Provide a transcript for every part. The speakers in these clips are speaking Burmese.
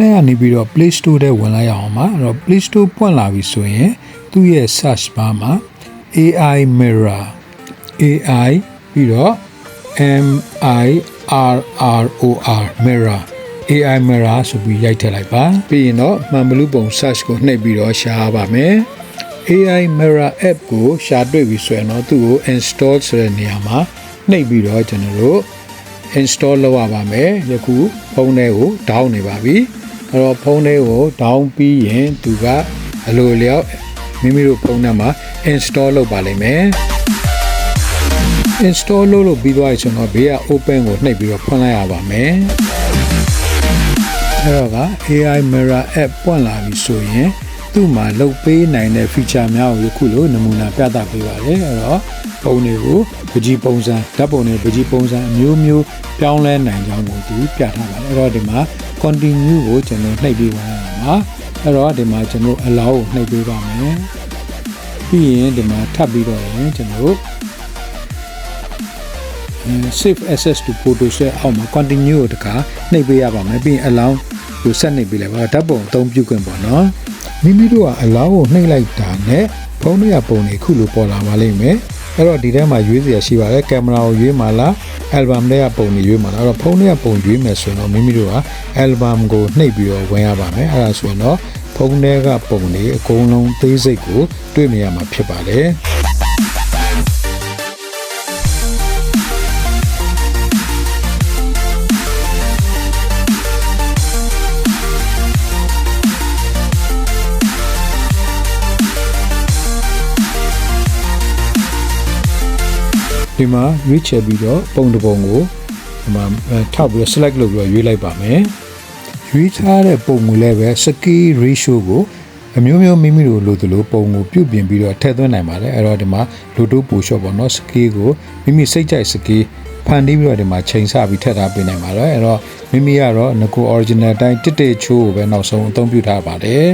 ထဲကနေပြီးတော့ Play Store ထဲဝင်လိုက်အောင်ပါအဲ့တော့ Play Store ပွင့်လာပြီဆိုရင်သူ့ရဲ့ search bar မှာ AI Mirror AI ပြီးတော့ MIRROR Mirror AI Mirror ဆိုပြီးရိုက်ထည့်လိုက်ပါပြီးရင်တော့မှန်ဘလူးပုံ search ကိုနှိပ်ပြီးတော့ရှားပါမယ် AI Mirror app ကိုရှာတွေ့ပြီဆိုရင်တော့သူ့ကို install ဆိုတဲ့နေရာမှာနှိပ်ပြီးတော့ကျွန်တော်တို့ install လုပ်ရပါမယ်ယခုဖုန်းထဲကို down နေပါပြီအဲ့တော့ဖုန်းထဲကို down ပြီးရင်သူကအလိုလျောက်မိမိတို့ဖုန်းထဲမှာ install လုပ်ပါလိမ့်မယ် install လုပ်ပြီးသွားပြီဆိုတော့ဘေးက open ကိုနှိပ်ပြီးတော့ဖွင့်လိုက်ရပါမယ်အဲ့တော့က AI Mirror app ပွင့်လာပြီဆိုရင်သူ့မှာလုပ်ပေးနိုင်တဲ့ feature များကိုယခုလိုနမူနာပြသပေးပါတယ်အဲ့တော့ပုံတွေကိုပကြီးပုံစံဓာတ်ပုံတွေပကြီးပုံစံအမျိုးမျိုးပြောင်းလဲနိုင်ကြောင်းကိုသူပြထားပါတယ်အဲ့တော့ဒီမှာ continue ကိုကျွန်တော်နှိပ်ပေးပါရအောင်အဲ့တော့ဒီမှာကျွန်တော် allow ကိုနှိပ်ပေးပါမယ်ပြီးရင်ဒီမှာထပ်ပြီးတော့ရင်ကျွန်တော်save access to photos ရဲ့အောက်မှာ continue ကိုတခါနှိပ်ပေးရပါမယ်ပြီးရင် allow ကိုဆက်နှိပ်ပေးလိုက်ပါဓာတ်ပုံအသုံးပြုခွင့်ပေါ့နော်မိမိတို့က allow ကိုနှိပ်လိုက်တာနဲ့ဖုန်းထဲကပုံတွေခုလိုပေါ်လာပါလိမ့်မယ်အဲ့တော့ဒီထဲမှာရွေးစရာရှိပါတယ်ကင်မရာကိုရွေးမှာလား album ထဲကပုံတွေရွေးမှာလားအဲ့တော့ဖုန်းထဲကပုံရွေးမယ်ဆိုရင်တော့မိမိတို့က album ကိုနှိပ်ပြီးတော့ဝင်ရပါမယ်အဲ့ဒါဆိုရင်တော့ဖုန်းထဲကပုံတွေအကုန်လုံးသေးစိတ်ကိုတွေ့မြင်ရမှာဖြစ်ပါတယ်ဒီမှာရွေးချယ်ပြီးတော့ပုံတစ်ပုံကိုဒီမှာထောက်ပြီးတော့ select လုပ်ပြီးတော့ရွေးလိုက်ပါမယ်ရွေးထားတဲ့ပုံကိုလည်းပဲ scale ratio ကိုအမျိုးမျိုးမိမိတို့လိုသလိုပုံကိုပြုပြင်ပြီးတော့ထည့်သွင်းနိုင်ပါတယ်အဲ့တော့ဒီမှာ loto ပို့ shot ပေါ့နော် scale ကိုမိမိစိတ်ကြိုက် scale ဖန်တီးပြီးတော့ဒီမှာချိန်ဆပြီးထည့်ထားပေးနိုင်ပါတယ်အဲ့တော့မိမိကတော့ငကို original အတိုင်းတစ်ချိုးကိုပဲနောက်ဆုံးအသုံးပြုထားပါတယ်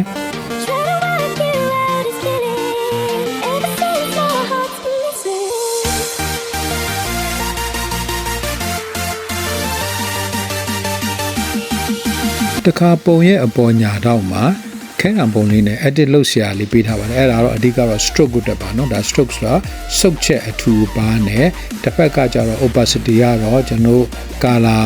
တခါပုံရဲ့အပေါ်ညာတော့မှာခဲံပုံလေးနဲ့ edit လုပ်စရာလေးပေးထားပါတယ်အဲ့ဒါတော့အဓိကတော့ stroke ကိုတက်ပါเนาะဒါ stroke ဆိုတာစုပ်ချက်အထူပါနဲ့တစ်ဖက်ကကျတော့ opacity ကတော့ကျွန်တော် color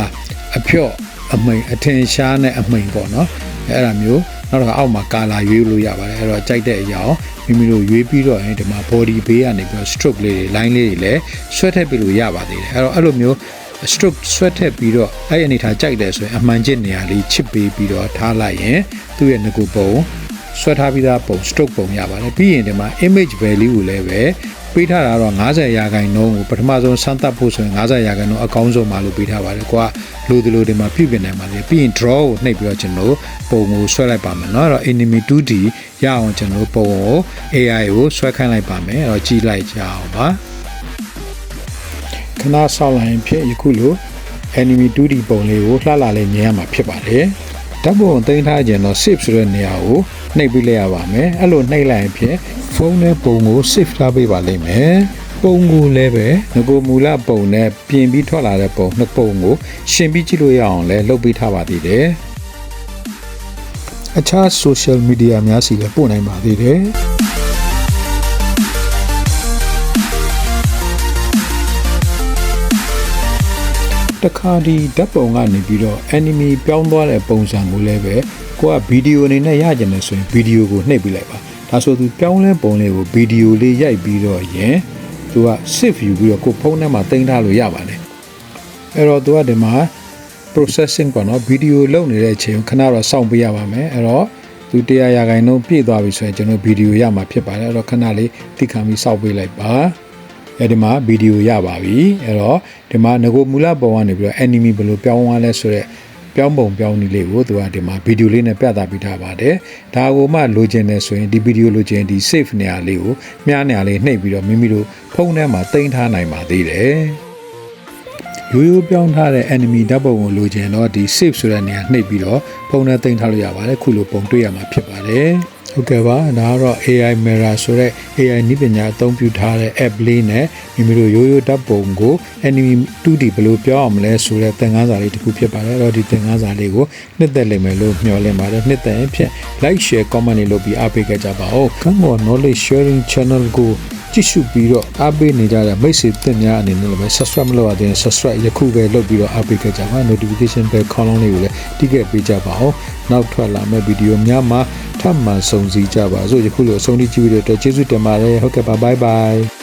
အဖြော့အမိန်အထင်ရှားနဲ့အမိန်ပေါ့เนาะအဲ့ဒါမျိုးနောက်တော့အောက်မှာ color ရွေးလို့ရပါတယ်အဲ့တော့ကြိုက်တဲ့အရာကိုမိမိတို့ရွေးပြီးတော့ဒီမှာ body ဘေးကနေပြီးတော့ stroke လေးတွေ line လေးတွေလည်းဆွဲထည့်ပေးလို့ရပါသေးတယ်အဲ့တော့အဲ့လိုမျိုးstroke ဆွဲထည့်ပြီးတော့အဲ့အနေထားကြိုက်တယ်ဆိုရင်အမှန်ကျစ်နေရာလေးချစ်ပေးပြီးတော့ထားလိုက်ရင်သူ့ရဲ့ငကိုပုံဆွဲထားပြီးသားပုံ stroke ပုံရပါတယ်ပြီးရင်ဒီမှာ image value ကိုလည်းပဲပေးထားတာတော့90%ကိုပထမဆုံးစမ်းသပ်ဖို့ဆိုရင်90%အကောင်းဆုံးပါလို့ပေးထားပါတယ်ကိုကလိုဒီလိုဒီမှာပြုပြင်နိုင်ပါတယ်ပြီးရင် draw ကိုနှိပ်ပြီးတော့ကျွန်တော်ပုံကိုဆွဲလိုက်ပါမယ်เนาะအဲ့တော့ enemy 2D ရအောင်ကျွန်တော်ပုံကို AI ကိုဆွဲခိုင်းလိုက်ပါမယ်အဲ့တော့ကြည့်လိုက်ကြအောင်ပါခဏဆောက်လိုက်ရင်ဖြစ်ယခုလို enemy 2D ပုံလေးကိုလှလှလေးမြင်ရမှာဖြစ်ပါတယ်ဓာတ်ပုံသိမ်းထားခြင်းတော့ save ဆိုတဲ့နေရာကိုနှိပ်ပေးလိုက်ရပါမယ်အဲ့လိုနှိပ်လိုက်ရင်ဖြစ်ဖုန်းနဲ့ပုံကို save ထားပေးပါလိမ့်မယ်ပုံကိုလည်းပဲငကိုမူလပုံနဲ့ပြင်ပြီးထွက်လာတဲ့ပုံနှစ်ပုံကိုရှင်ပြီးကြည့်လို့ရအောင်လည်းလုပ်ပေးထားပါသေးတယ်အခြား social media များစီလည်းပို့နိုင်ပါသေးတယ်တခါဒီဓာတ်ပုံကနေပြီးတော့ enemy ပြောင်းသွားတဲ့ပုံစံကိုလည်းပဲကိုကဗီဒီယိုအနေနဲ့ရကြတယ်ဆိုရင်ဗီဒီယိုကိုနှိပ်ပြလိုက်ပါဒါဆိုသူပြောင်းလဲပုံလေးကိုဗီဒီယိုလေးရိုက်ပြီးတော့ရင်သူက save ယူပြီးတော့ကိုဖုန်းထဲမှာတင်ထားလို့ရပါတယ်အဲ့တော့သူကဒီမှာ processing ပေါ့နော်ဗီဒီယိုလုပ်နေတဲ့အချိန်ခဏတော့စောင့်ပေးရပါမယ်အဲ့တော့သူ100%ပြည့်သွားပြီဆိုရင်ကျွန်တော်ဗီဒီယိုရမှာဖြစ်ပါတယ်အဲ့တော့ခဏလေးသိခံပြီးစောင့်ပေးလိုက်ပါအဲဒီမှာဗီဒီယိုရပါပြီအဲ့တော့ဒီမှာငကိုမူလပုံကနေပြီးတော့ enemy ဘယ်လိုပြောင်းသွားလဲဆိုတော့ပြောင်းပုံပြောင်းနည်းလေးကိုသူကဒီမှာဗီဒီယိုလေးနဲ့ပြသပေးထားပါတယ်ဒါကိုမှလိုချင်တယ်ဆိုရင်ဒီဗီဒီယိုလိုချင်ဒီ save နေရာလေးကိုမြားနေရာလေးနှိပ်ပြီးတော့မိမိတို့ဖုန်းထဲမှာတင်ထားနိုင်ပါသေးတယ် ရိုးရိုးပြောင်းထားတဲ့ enemy ဓာတ်ပုံကိုလိုချင်တော့ဒီ save ဆိုတဲ့နေရာနှိပ်ပြီးတော့ဖုန်းနဲ့တင်ထားလို့ရပါတယ်ခုလိုပုံတွေ့ရမှာဖြစ်ပါတယ်ဟုတ်ကဲ့ပါဒါကတော့ AI mirror ဆိုတဲ့ AI နည်းပညာအသုံးပြုထားတဲ့ app လေးနဲ့မိမိတို့ရိုးရိုးဓာတ်ပုံကို enemy 2D ဘယ်လိုပြောင်းအောင်မလဲဆိုတဲ့သင်ခန်းစာလေးတစ်ခုဖြစ်ပါတယ်အဲ့တော့ဒီသင်ခန်းစာလေးကိုနှစ်သက်လိမ့်မယ်လို့မျှော်လင့်ပါတယ်နှစ်သက်ရင်ဖြင့် like share comment လေးလုပ်ပြီးအားပေးကြကြပါဦး Kantkaw knowledge sharing channel ကိုကြည့်ရှုပြီးတော့အားပေးနေကြတဲ့မိတ်ဆွေသင်များအနေနဲ့လည်း subscribe မလုပ်ရသေးရင် subscribe ယခုပဲလုပ်ပြီးတော့အားပေးကြပါ notification bell ခေါင်းလုံးလေးကိုလည်းတိကျပေးကြပါဦးနောက်ထွက်လာမယ့်ဗီဒီယိုများမှာထပ်မံဆုံစည်းကြပါစို့ယခုလိုအဆုံးထိကြည့်ပြီးတော့ကျေးဇူးတင်ပါတယ်ဟုတ်ကဲ့ပါ bye bye